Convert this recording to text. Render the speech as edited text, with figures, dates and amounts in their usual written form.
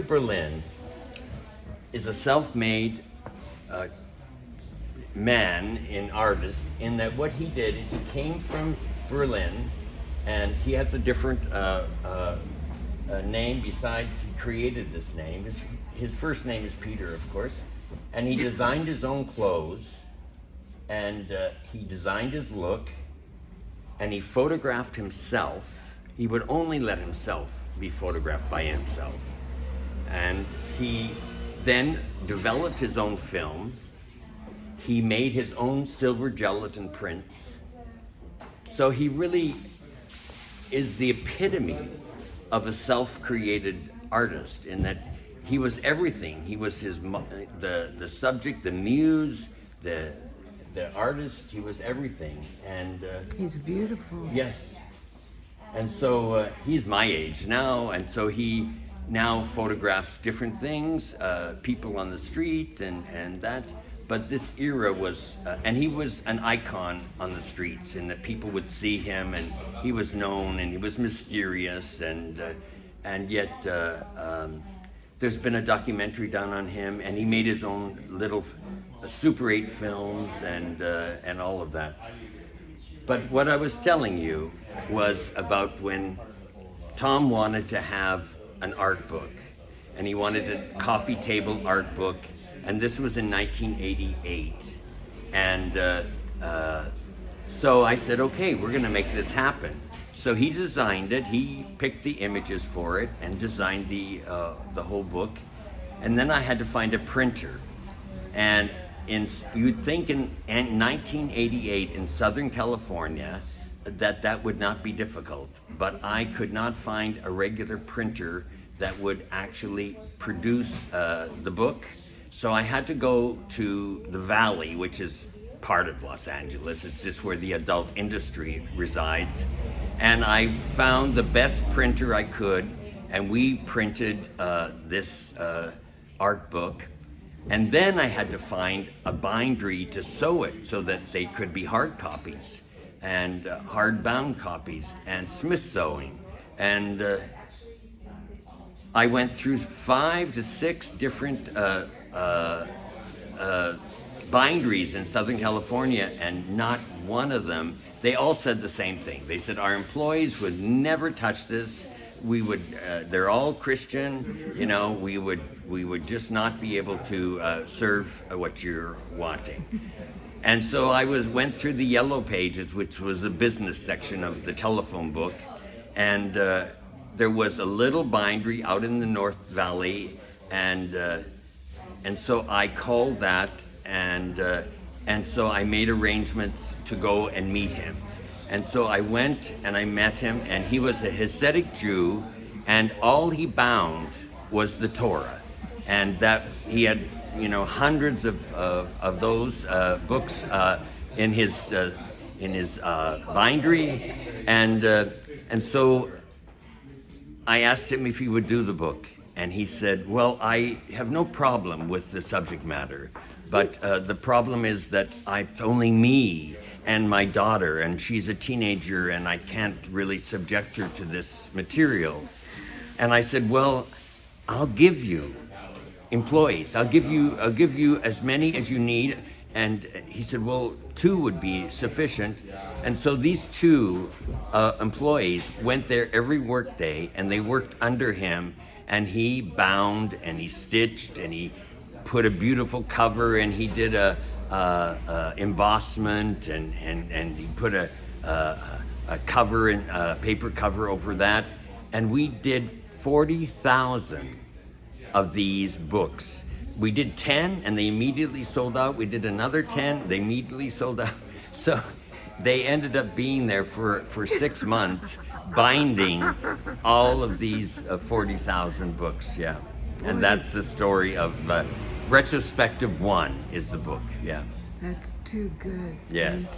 Berlin is a self-made man, an artist, in that what he did is he came from Berlin, and he has a different name besides he created this name. His first name is Peter, of course, and he designed his own clothes, and he designed his look, and he photographed himself. He would only let himself be photographed by himself. And he then developed his own film. He made his own silver gelatin prints. So he really is the epitome of a self-created artist, in that he was everything. He was the subject, the muse, the artist. He was everything. And he's beautiful. Yes. And so he's my age now, and so he now photographs different things, people on the street and that. But this era was, and he was an icon on the streets, in that people would see him, and he was known, and he was mysterious, and yet there's been a documentary done on him, and he made his own little Super 8 films and all of that. But what I was telling you was about when Tom wanted to have an art book, and he wanted a coffee table art book, and this was in 1988. And so I said, okay, we're gonna make this happen. So he designed it, he picked the images for it, and designed the whole book. And then I had to find a printer. And you'd think in 1988 in Southern California that would not be difficult, but I could not find a regular printer that would actually produce the book. So I had to go to the Valley, which is part of Los Angeles. It's just where the adult industry resides. And I found the best printer I could, and we printed this art book. And then I had to find a bindery to sew it so that they could be hard copies, and hardbound copies, and Smith sewing. And I went through 5 to 6 different binderies in Southern California, and not one of them, they all said the same thing. They said, our employees would never touch this. We would, they're all Christian, you know, we would just not be able to serve what you're wanting. And so I went through the yellow pages, which was the business section of the telephone book, and there was a little bindery out in the North Valley, and so I called that, and so I made arrangements to go and meet him. And so I went and I met him, and he was a Hasidic Jew, and all he bound was the Torah, and that he had, you know, hundreds of those books in his bindery, and so I asked him if he would do the book, and he said, well, I have no problem with the subject matter, but the problem is that it's only me and my daughter, and she's a teenager, and I can't really subject her to this material. And I said, well, I'll give you employees. I'll give you as many as you need. And he said, well, 2 would be sufficient. And so these 2 employees went there every work day, and they worked under him, and he bound and he stitched and he put a beautiful cover, and he did a embossment, and he put a cover, and paper cover over that, and we did 40,000 of these books. We did 10, and they immediately sold out. We did another 10, they immediately sold out. So they ended up being there for 6 months, binding all of these 40,000 books. Yeah, and that's the story of Retrospective 1 is the book. Yeah. That's too good. Yes. Thank you.